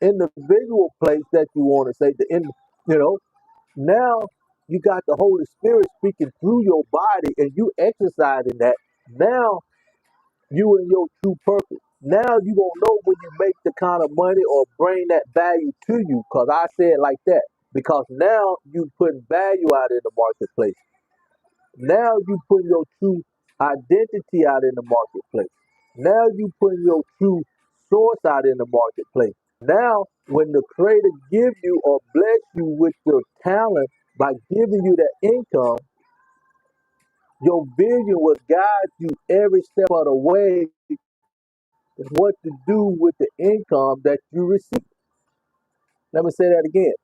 individual place that you want to say, you know. Now you got the Holy Spirit speaking through your body, and you exercising that. Now you in your true purpose. Now you gonna know when you make the kind of money or bring that value to you. Cause I say it like that. Because now you putting value out in the marketplace. Now you putting your true identity out in the marketplace. Now you putting your true source out in the marketplace. Now when the creator give you or bless you with your talent by giving you that income, your vision will guide you every step of the way what to do with the income that you receive. Let me say that again.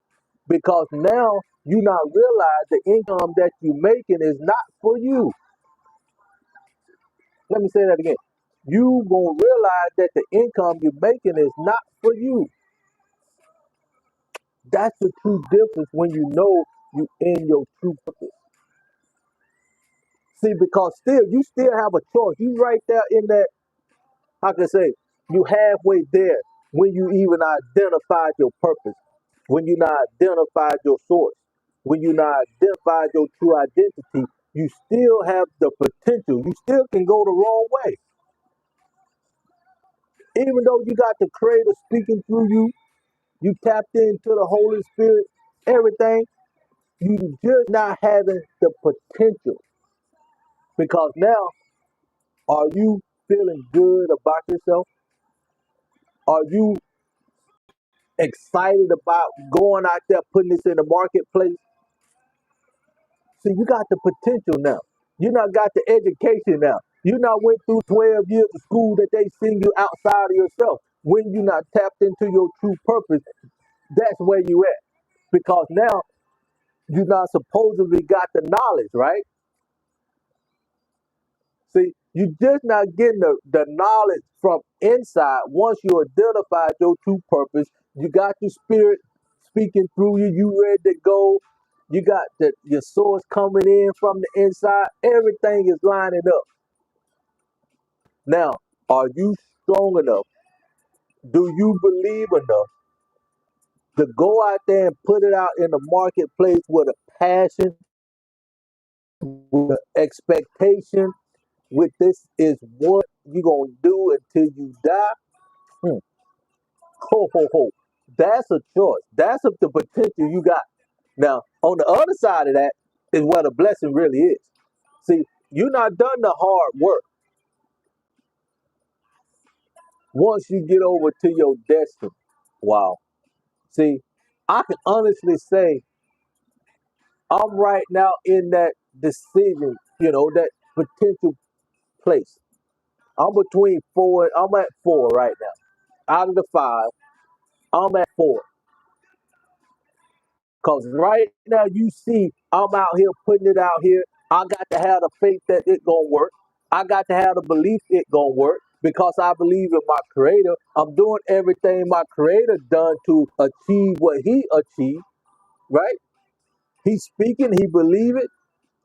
Because now you not realize the income that you're making is not for you. Let me say that again. You gonna realize that the income you're making is not for you. That's the true difference when you know you in your true purpose. See, because still you still have a choice. You right there in that, how can I say, you halfway there when you even identified your purpose, when you not identified your source, when you not identified your true identity, you still have the potential. You still can go the wrong way. Even though you got the creator speaking through you, you tapped into the Holy Spirit, everything, you just not having the potential. Because now, are you feeling good about yourself? Are you excited about going out there, putting this in the marketplace? See, you got the potential now. You not got the education now. You not went through 12 years of school that they send you outside of yourself. When you not tapped into your true purpose, that's where you at. Because now you not supposedly got the knowledge, right? See, you just not getting the knowledge from inside. Once you identified your true purpose, you got your spirit speaking through you, you ready to go. You got your source coming in from the inside. Everything is lining up. Now, are you strong enough? Do you believe enough to go out there and put it out in the marketplace with a passion, with an expectation, with this is what you're going to do until you die? Hmm. Ho, ho, ho. That's a choice. That's the potential you got. Now, on the other side of that is where the blessing really is. See, you not done the hard work. Once you get over to your destiny, wow. See, I can honestly say I'm right now in that decision, that potential place. I'm between four, I'm at four right now. Out of the five, I'm at four. Because right now you see I'm out here putting it out here. I got to have the faith that it gonna work. I got to have the belief it gonna work because I believe in my creator. I'm doing everything my creator done to achieve what he achieved, right? He's speaking, he believe it,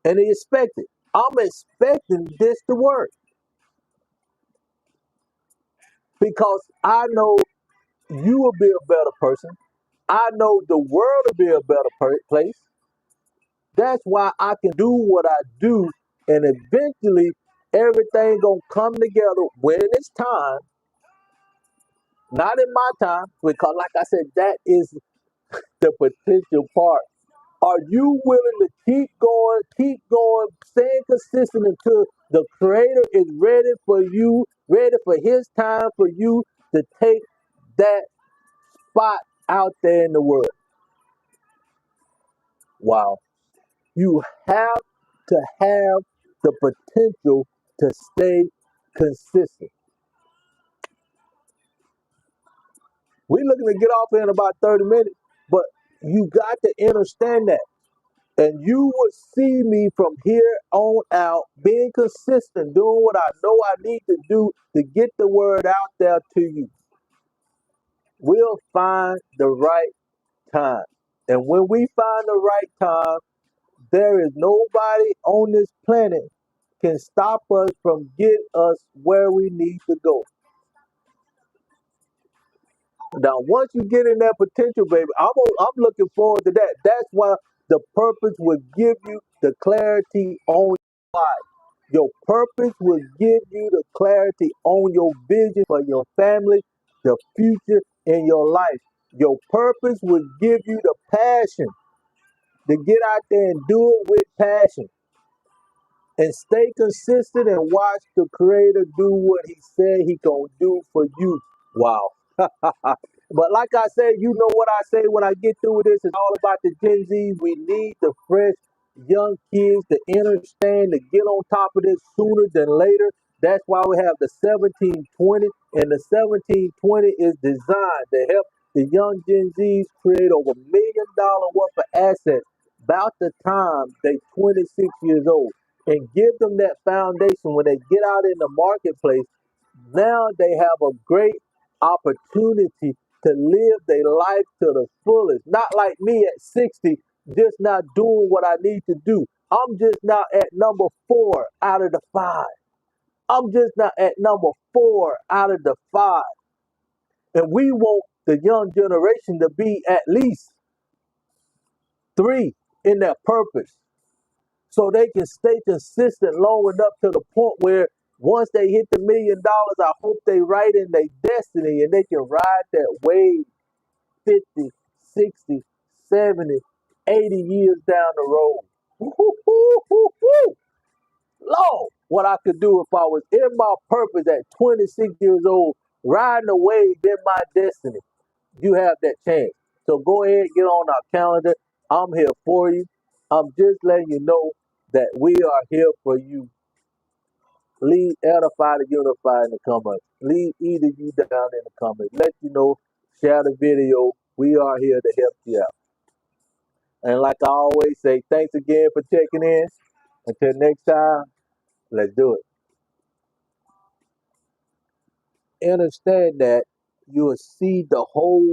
and he expect it. I'm expecting this to work because I know you will be a better person. I know the world will be a better place. That's why I can do what I do, and eventually everything gonna come together when it's time. Not in my time, because like I said, that is the potential part. Are you willing to keep going, staying consistent until the creator is ready for you, ready for his time for you to take that spot out there in the world? Wow. You have to have the potential to stay consistent. We're looking to get off in about 30 minutes, but you got to understand that. And you will see me from here on out being consistent, doing what I know I need to do to get the word out there to you. We'll find the right time. And when we find the right time, There is nobody on this planet can stop us from getting us where we need to go. Now, once you get in that potential, baby, I'm looking forward to that. That's why the purpose will give you the clarity on your life. Your purpose will give you the clarity on your vision for your family, the future in your life. Your purpose will give you the passion to get out there and do it with passion and stay consistent and watch the creator do what he said he gonna do for you. Wow. But like I said, you know what I say when I get through with this. It's all about the Gen Z. We need the fresh young kids to understand, to get on top of this sooner than later. That's why we have the 1720, and the 1720 is designed to help the young Gen Zs create over $1 million worth of assets about the time they 26 years old, and give them that foundation when they get out in the marketplace. Now they have a great opportunity to live their life to the fullest. Not like me at 60, just not doing what I need to do. I'm just not at number 4 out of the 5. I'm just not at number 4 out of the 5. And we want the young generation to be at least 3 in their purpose, so they can stay consistent long enough to the point where once they hit the $1 million, I hope they write in their destiny and they can ride that wave 50, 60, 70, 80 years down the road. Woo-hoo-hoo-hoo-hoo. Lord, what I could do if I was in my purpose at 26 years old, riding a wave in my destiny. You have that chance. So go ahead, get on our calendar. I'm here for you. I'm just letting you know that we are here for you. Leave edify to unify in the comments. Leave either you down in the comments. Let you know, share the video. We are here to help you out. And like I always say, thanks again for checking in. Until next time, let's do it. Understand that you will see the whole